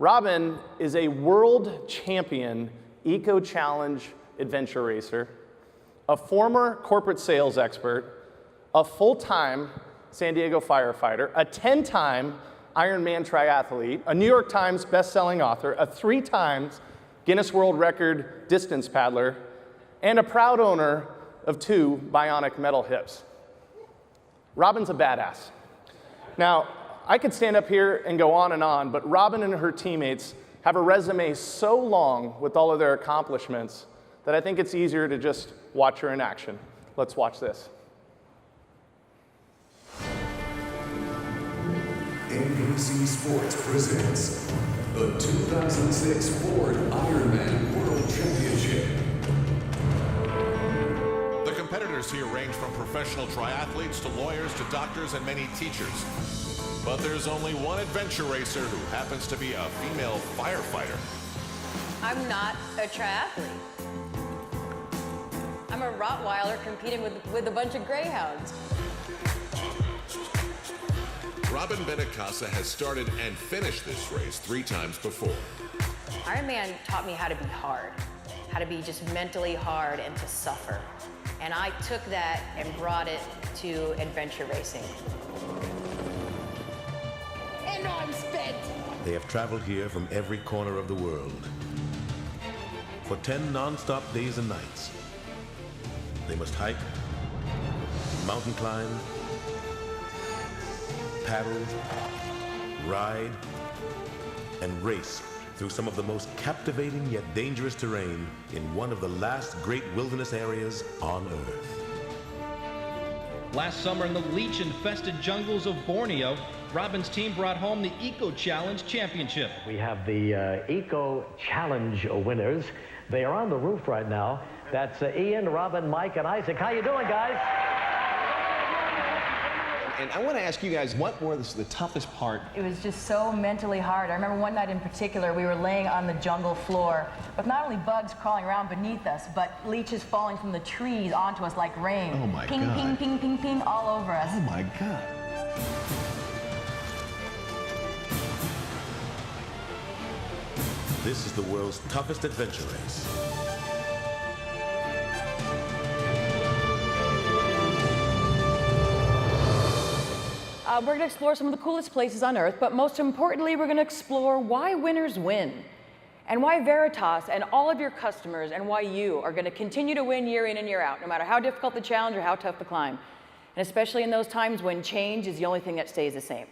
Robyn is a world champion eco-challenge adventure racer, a former corporate sales expert, a full-time San Diego firefighter, a 10-time Ironman triathlete, a New York Times best-selling author, a 3-time Guinness World Record distance paddler, and a proud owner of 2 bionic metal hips. Robyn's a badass. Now, I could stand up here and go on, but Robyn and her teammates have a resume so long with all of their accomplishments that I think it's easier to just watch her in action. Let's watch this. NBC Sports presents the 2006 Ford Ironman World Championship. The competitors here range from professional triathletes to lawyers to doctors and many teachers. But there's only one adventure racer who happens to be a female firefighter. I'm not a triathlete. I'm a Rottweiler competing with a bunch of greyhounds. Robyn Benincasa has started and finished this race 3 times before. Ironman taught me how to be hard, how to be just mentally hard and to suffer. And I took that and brought it to adventure racing. And I'm spent. They have traveled here from every corner of the world. For 10 non-stop days and nights, they must hike, mountain climb, paddle, ride, and race through some of the most captivating yet dangerous terrain in one of the last great wilderness areas on Earth. Last summer in the leech-infested jungles of Borneo, Robyn's team brought home the Eco Challenge Championship. We have the Eco Challenge winners. They are on the roof right now. That's Ian, Robyn, Mike, and Isaac. How you doing, guys? And I want to ask you guys, what was the toughest part? It was just so mentally hard. I remember one night in particular, we were laying on the jungle floor with not only bugs crawling around beneath us, but leeches falling from the trees onto us like rain. Oh my ping, God. ping, ping, ping, ping, all over us. Oh my God. This is the world's toughest adventure race. We're going to explore some of the coolest places on Earth, but most importantly, we're going to explore why winners win, and why Veritas and all of your customers and why you are going to continue to win year in and year out, no matter how difficult the challenge or how tough the climb, and especially in those times when change is the only thing that stays the same.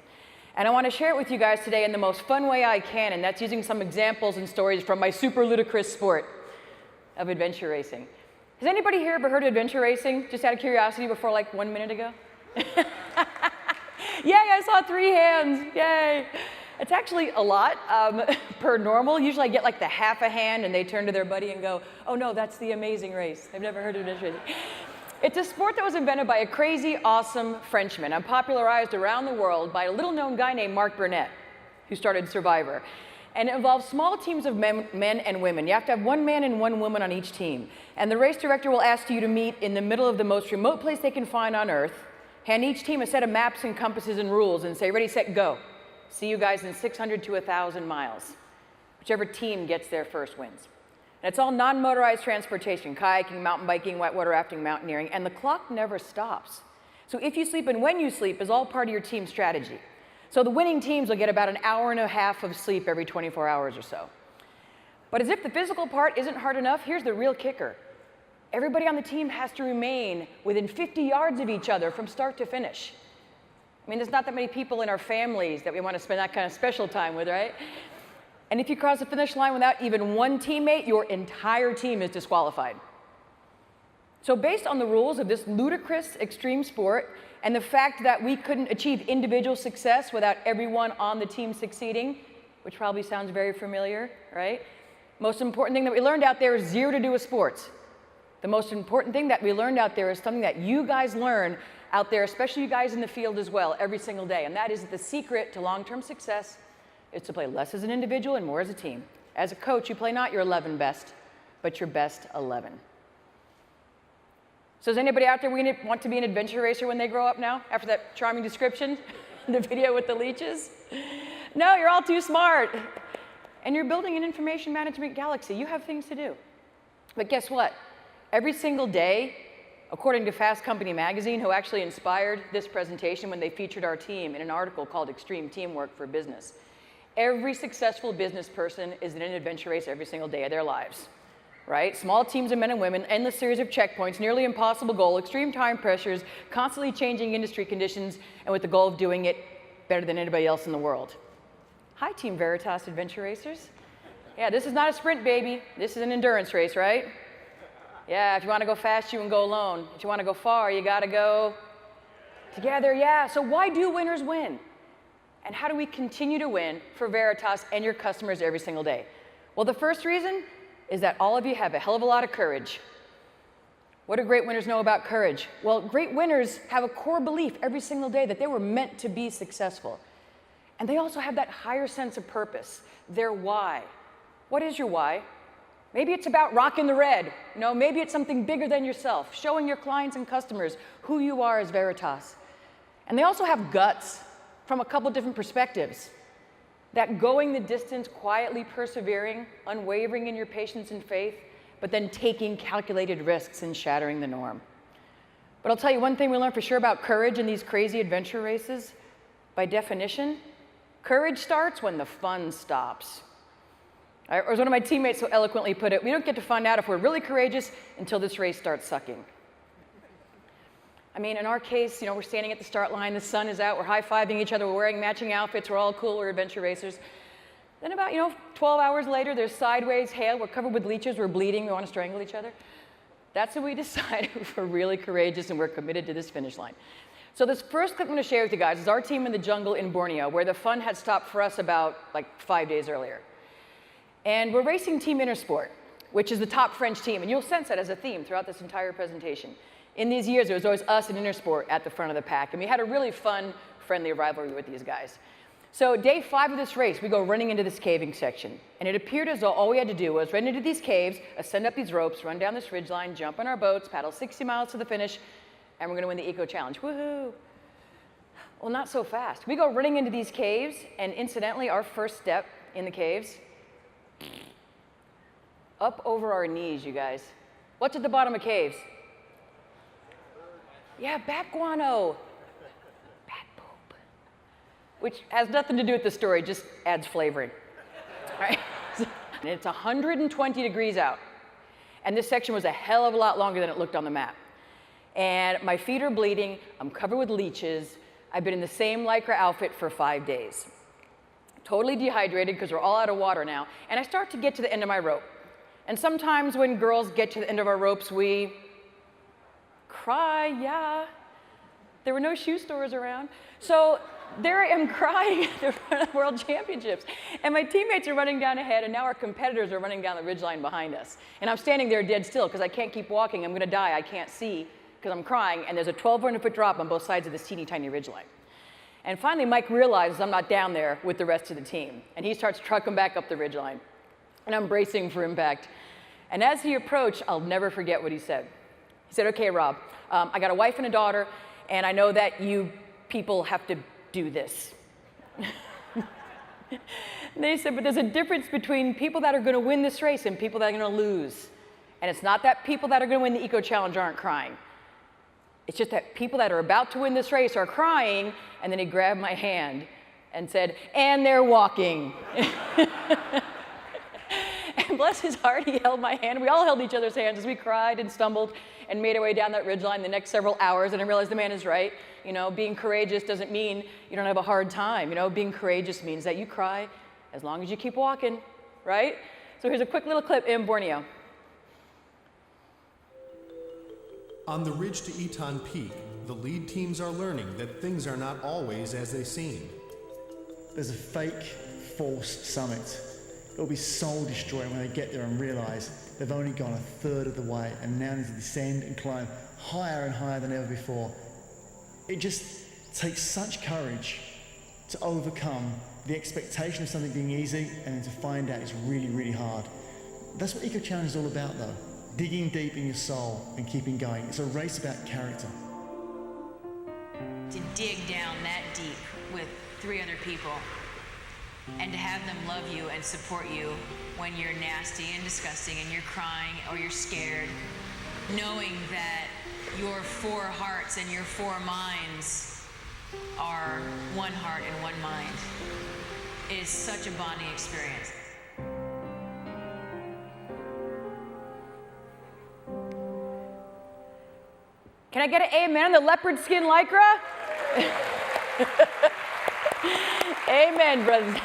And I want to share it with you guys today in the most fun way I can, and that's using some examples and stories from my super ludicrous sport of adventure racing. Has anybody here ever heard of adventure racing, just out of curiosity, before like 1 minute ago? Yay, I saw 3 hands, yay. It's actually a lot per normal. Usually I get like the half a hand and they turn to their buddy and go, oh no, that's the amazing race. I've never heard of adventure racing. It's a sport that was invented by a crazy, awesome Frenchman and popularized around the world by a little-known guy named Mark Burnett, who started Survivor. And it involves small teams of men and women. You have to have 1 man and 1 woman on each team. And the race director will ask you to meet in the middle of the most remote place they can find on Earth, hand each team a set of maps and compasses and rules, and say, ready, set, go. See you guys in 600 to 1,000 miles. Whichever team gets there first wins. And it's all non-motorized transportation, kayaking, mountain biking, whitewater rafting, mountaineering, and the clock never stops. So if you sleep and when you sleep is all part of your team strategy. So the winning teams will get about an hour and a half of sleep every 24 hours or so. But as if the physical part isn't hard enough, here's the real kicker. Everybody on the team has to remain within 50 yards of each other from start to finish. I mean, there's not that many people in our families that we want to spend that kind of special time with, right? And if you cross the finish line without even 1 teammate, your entire team is disqualified. So based on the rules of this ludicrous extreme sport and the fact that we couldn't achieve individual success without everyone on the team succeeding, which probably sounds very familiar, right? Most important thing that we learned out there is 0 to do with sports. The most important thing that we learned out there is something that you guys learn out there, especially you guys in the field as well, every single day. And that is the secret to long-term success is to play less as an individual and more as a team. As a coach, you play not your 11 best, but your best 11. So does anybody out there want to be an adventure racer when they grow up now, after that charming description, the video with the leeches? No, you're all too smart. and you're building an information management galaxy. You have things to do. But guess what? Every single day, according to Fast Company magazine, who actually inspired this presentation when they featured our team in an article called Extreme Teamwork for Business, every successful business person is in an adventure race every single day of their lives, right? Small teams of men and women, endless series of checkpoints, nearly impossible goal, extreme time pressures, constantly changing industry conditions, and with the goal of doing it better than anybody else in the world. Hi, Team Veritas Adventure Racers. Yeah, this is not a sprint, baby. This is an endurance race, right? Yeah, if you want to go fast, you can go alone. If you want to go far, you got to go together. Yeah, so why do winners win? And how do we continue to win for Veritas and your customers every single day? Well, the first reason is that all of you have a hell of a lot of courage. What do great winners know about courage? Well, great winners have a core belief every single day that they were meant to be successful. And they also have that higher sense of purpose, their why. What is your why? Maybe it's about rocking the red. Maybe it's something bigger than yourself, showing your clients and customers who you are as Veritas. And they also have guts from a couple different perspectives. That going the distance, quietly persevering, unwavering in your patience and faith, but then taking calculated risks and shattering the norm. But I'll tell you one thing we learned for sure about courage in these crazy adventure races. By definition, courage starts when the fun stops. Or as one of my teammates so eloquently put it, we don't get to find out if we're really courageous until this race starts sucking. I mean, in our case, we're standing at the start line, the sun is out, we're high-fiving each other, we're wearing matching outfits, we're all cool, we're adventure racers. Then about, 12 hours later, there's sideways hail, we're covered with leeches, we're bleeding, we want to strangle each other. That's when we decide we're really courageous and we're committed to this finish line. So this first clip I'm going to share with you guys is our team in the jungle in Borneo, where the fun had stopped for us about 5 days earlier. And we're racing Team Intersport, which is the top French team, and you'll sense that as a theme throughout this entire presentation. In these years, it was always us and Intersport at the front of the pack, and we had a really fun, friendly rivalry with these guys. So day 5 of this race, we go running into this caving section, and it appeared as though all we had to do was run into these caves, ascend up these ropes, run down this ridgeline, jump on our boats, paddle 60 miles to the finish, and we're going to win the Eco Challenge. Woohoo! Well, not so fast. We go running into these caves, and incidentally, our first step in the caves, up over our knees, you guys. What's at the bottom of caves? Yeah, bat guano. Bat poop. Which has nothing to do with the story, just adds flavoring. All right? And it's 120 degrees out. And this section was a hell of a lot longer than it looked on the map. And my feet are bleeding, I'm covered with leeches, I've been in the same Lycra outfit for 5 days. Totally dehydrated because we're all out of water now, and I start to get to the end of my rope. And sometimes when girls get to the end of our ropes, we cry, yeah. There were no shoe stores around. So there I am crying at the front of the World Championships. And my teammates are running down ahead, and now our competitors are running down the ridgeline behind us. And I'm standing there dead still because I can't keep walking. I'm going to die. I can't see because I'm crying, and there's a 1,200-foot drop on both sides of this teeny tiny ridgeline. And finally, Mike realizes I'm not down there with the rest of the team, and he starts trucking back up the ridgeline. And I'm bracing for impact. And as he approached, I'll never forget what he said. He said, okay, Rob, I got a wife and a daughter, and I know that you people have to do this. And they said, but there's a difference between people that are going to win this race and people that are going to lose. And it's not that people that are going to win the Eco Challenge aren't crying. It's just that people that are about to win this race are crying, and then he grabbed my hand and said, and they're walking. And bless his heart, he held my hand. We all held each other's hands as we cried and stumbled and made our way down that ridgeline the next several hours. And I realized the man is right. Being courageous doesn't mean you don't have a hard time. Being courageous means that you cry as long as you keep walking, right? So here's a quick little clip in Borneo. On the ridge to Eton Peak, the lead teams are learning that things are not always as they seem. There's a fake, forced summit. It'll be soul destroying when they get there and realize they've only gone a third of the way and now need to descend and climb higher and higher than ever before. It just takes such courage to overcome the expectation of something being easy and then to find out it's really, really hard. That's what Eco Challenge is all about, though. Digging deep in your soul and keeping going. It's a race about character. To dig down that deep with 3 other people and to have them love you and support you when you're nasty and disgusting and you're crying or you're scared, knowing that your 4 hearts and your 4 minds are one heart and one mind is such a bonding experience. Can I get an amen on the leopard skin lycra? Amen, brothers.